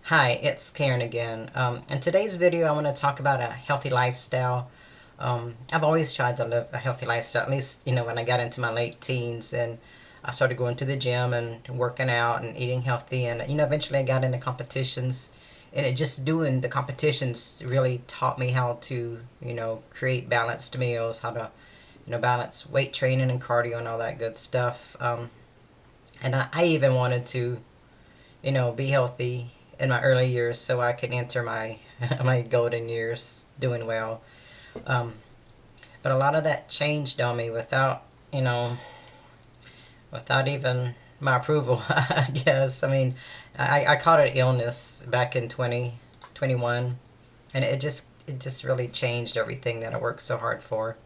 Hi, it's Karen again. In today's video, I want to talk about a healthy lifestyle. I've always tried to live a healthy lifestyle, at least, when I got into my late teens and I started going to the gym and working out and eating healthy. And, eventually I got into competitions. And just doing the competitions really taught me how to, create balanced meals, how to, balance weight training and cardio and all that good stuff. And I even wanted to be healthy in my early years so I could enter my my golden years doing well. Um, but a lot of that changed on me you know, without even my approval, I guess. I mean, I caught an illness back in 2021, and it just really changed everything that I worked so hard for.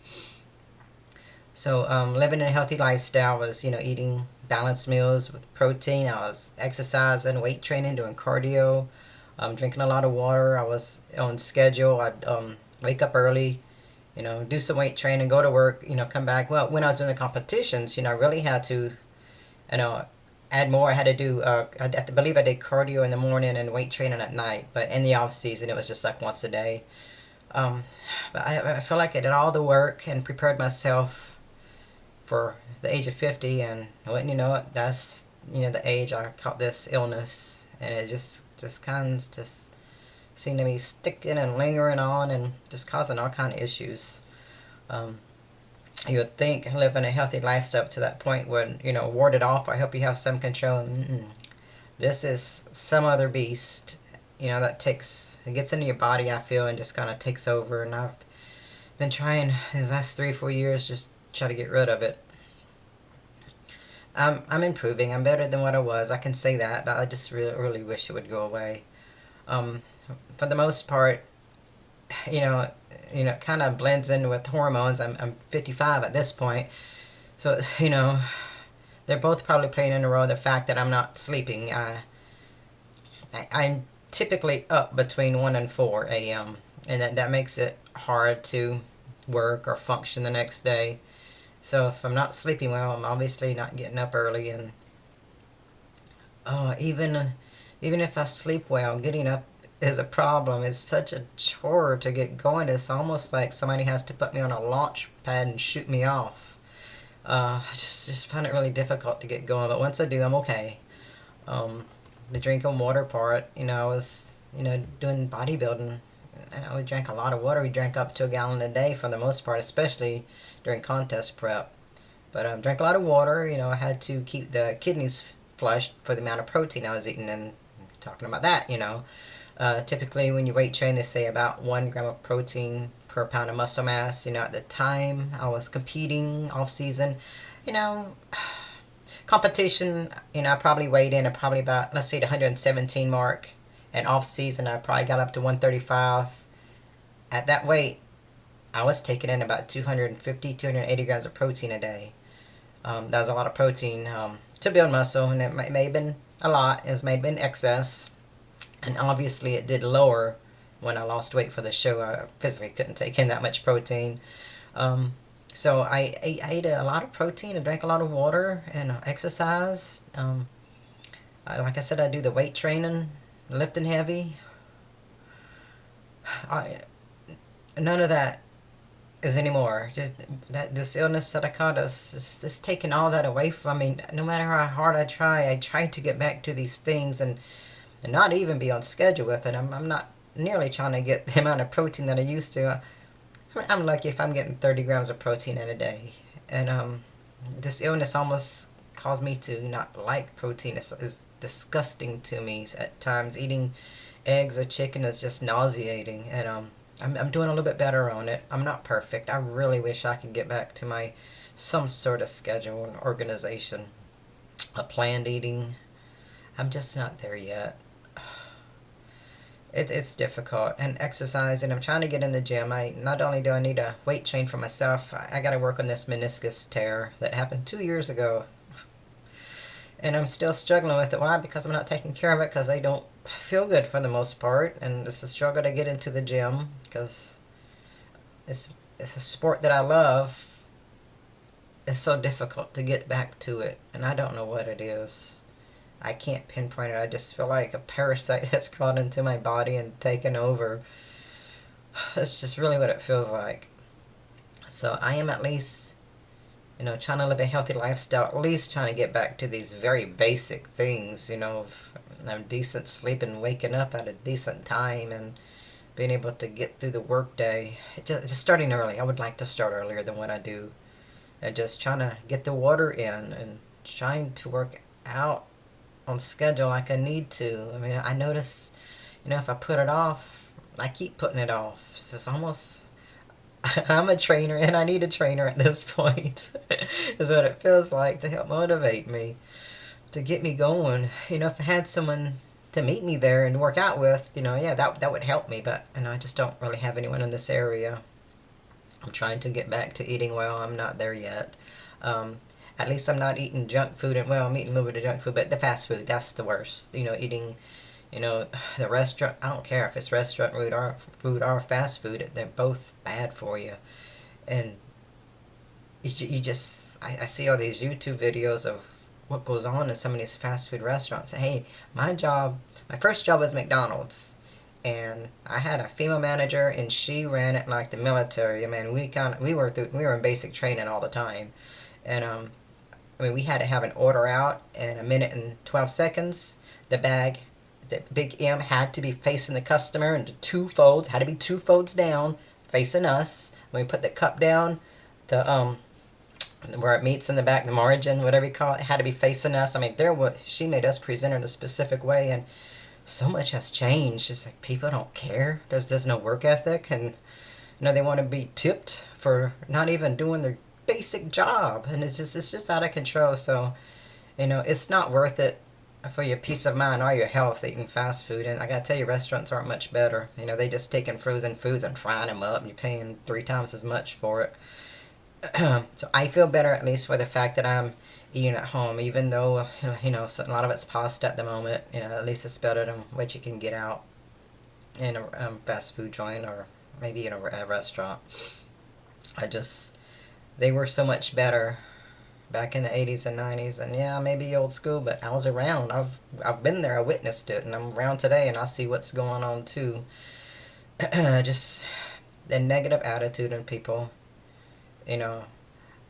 So living a healthy lifestyle was, eating balanced meals with protein. I was exercising, weight training, doing cardio, drinking a lot of water. I was on schedule. I'd wake up early, do some weight training, go to work, come back. Well, when I was doing the competitions, I really had to, you know, add more. I had to do, I believe I did cardio in the morning and weight training at night. But in the off season, it was just like once a day. Um, but I feel like I did all the work and prepared myself for the age of 50, and wouldn't you know it, that's the age I caught this illness, and it just kind of just seemed to be sticking and lingering on and just causing all kind of issues. um, you would think living a healthy lifestyle up to that point would ward it off or help you have some control. This is some other beast, that it gets into your body, I feel, and just kind of takes over, and I've been trying these last 3 or 4 years just try to get rid of it. I'm improving. I'm better than what I was. I can say that, but I just really wish it would go away. Um, for the most part, you know, it kind of blends in with hormones. I'm 55 at this point, so they're both probably playing in a role. The fact that I'm not sleeping, I'm typically up between 1 and 4 a.m., and that makes it hard to work or function the next day. So if I'm not sleeping well, I'm obviously not getting up early, and even if I sleep well, getting up is a problem. It's such a chore to get going. It's almost like somebody has to put me on a launch pad and shoot me off. I just find it really difficult to get going, but once I do, I'm okay. Um, the drinking water part, I was, doing bodybuilding. We drank a lot of water. We drank up to a gallon a day for the most part, especially during contest prep. But drank a lot of water. I had to keep the kidneys flushed for the amount of protein I was eating. And talking about that, typically when you weight train, they say about 1 gram of protein per pound of muscle mass. At the time I was competing off season, you know, competition, I probably weighed in at probably about, let's say, the 117 mark. And off season, I probably got up to 135. At that weight, I was taking in about 250, 280 grams of protein a day. That was a lot of protein to build muscle, and it may have been a lot. It may have been excess, and obviously it did lower when I lost weight for the show. I physically couldn't take in that much protein. Um, so I ate a lot of protein and drank a lot of water and exercised. Like I said, I do the weight training, lifting heavy. I, none of that is anymore. Just that this illness that I caught us is taking all that away from me. No matter how hard I try to get back to these things and not even be on schedule with it. I'm not nearly trying to get the amount of protein that I used to. I'm lucky if I'm getting 30 grams of protein in a day. And this illness almost caused me to not like protein. It's disgusting to me at times. Eating eggs or chicken is just nauseating. And I'm doing a little bit better on it. I'm not perfect. I really wish I could get back to my some sort of schedule and organization. A planned eating. I'm just not there yet. It's difficult. And exercise, and I'm trying to get in the gym. I not only do I need a weight train for myself, I got to work on this meniscus tear that happened 2 years ago, and I'm still struggling with it. Why? Because I'm not taking care of it, because I don't feel good for the most part, and it's a struggle to get into the gym because it's a sport that I love. It's so difficult to get back to it, and I don't know what it is. I can't pinpoint it. I just feel like a parasite has crawled into my body and taken over. That's just really what it feels like. So I am at least, trying to live a healthy lifestyle, at least trying to get back to these very basic things, decent sleep and waking up at a decent time and being able to get through the workday. Just starting early. I would like to start earlier than what I do. And just trying to get the water in and trying to work out on schedule like I need to. I mean, I notice, if I put it off, I keep putting it off. So it's almost, I'm a trainer and I need a trainer at this point, is what it feels like, to help motivate me, to get me going. If I had someone to meet me there and work out with, yeah, that would help me. But, I just don't really have anyone in this area. I'm trying to get back to eating well. I'm not there yet. At least I'm not eating junk food. And, well, I'm eating a little bit of junk food, but the fast food, that's the worst. Eating, the restaurant, I don't care if it's restaurant food or fast food, they're both bad for you. And you just, I see all these YouTube videos of what goes on in some of these fast food restaurants. Hey, my first job was McDonald's. And I had a female manager, and she ran it like the military. I mean, we were in basic training all the time, and I mean, we had to have an order out in a minute and 12 seconds. The big M had to be facing the customer, and had to be two folds down, facing us. When we put the cup down, the where it meets in the back, the margin, whatever you call it, had to be facing us. I mean, she made us present it a specific way, and so much has changed. It's like people don't care. There's no work ethic, and they want to be tipped for not even doing their basic job, and it's just out of control. So it's not worth it for your peace of mind or your health eating fast food. And I gotta tell you, restaurants aren't much better. They just taking frozen foods and frying them up, and you're paying 3 times as much for it. So I feel better, at least, for the fact that I'm eating at home, even though a lot of it's pasta at the moment. At least it's better than what you can get out in a fast food joint, or maybe in a restaurant. They were so much better back in the 80s and 90s. And yeah, maybe old school, but I was around. I've been there. I witnessed it, and I'm around today, and I see what's going on too. Just the negative attitude in people.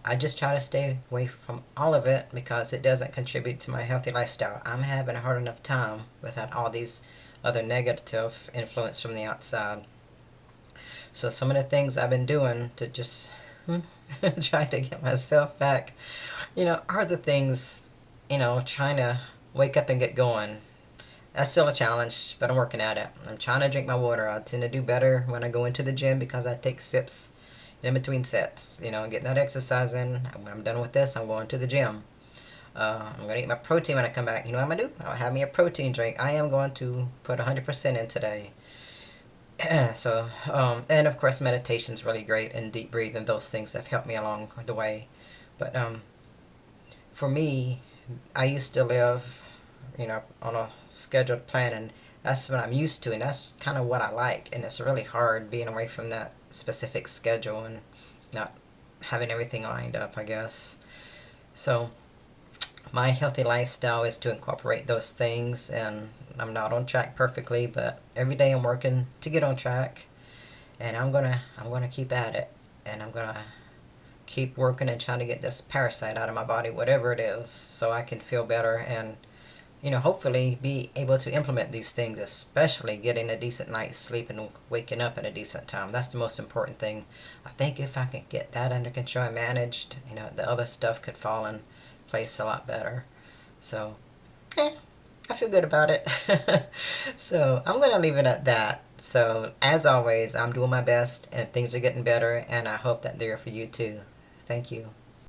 I just try to stay away from all of it because it doesn't contribute to my healthy lifestyle. I'm having a hard enough time without all these other negative influence from the outside. So some of the things I've been doing to just try to get myself back, are the things, trying to wake up and get going. That's still a challenge, but I'm working at it. I'm trying to drink my water. I tend to do better when I go into the gym because I take sips in between sets, getting that exercise in. When I'm done with this, I'm going to the gym. I'm going to eat my protein when I come back. You know what I'm going to do? I'll have me a protein drink. I am going to put 100% in today. So, and of course, meditation's really great, and deep breathing, those things have helped me along the way. But for me, I used to live, on a scheduled plan, and that's what I'm used to, and that's kind of what I like. And it's really hard being away from that specific schedule and not having everything lined up, I guess. So my healthy lifestyle is to incorporate those things, and I'm not on track perfectly, but every day I'm working to get on track, and I'm gonna keep at it, and I'm gonna keep working and trying to get this parasite out of my body, whatever it is, so I can feel better and hopefully be able to implement these things, especially getting a decent night's sleep and waking up at a decent time. That's the most important thing. I think if I can get that under control and managed, the other stuff could fall in place a lot better. So, I feel good about it. So, I'm going to leave it at that. So, as always, I'm doing my best, and things are getting better, and I hope that they're for you too. Thank you.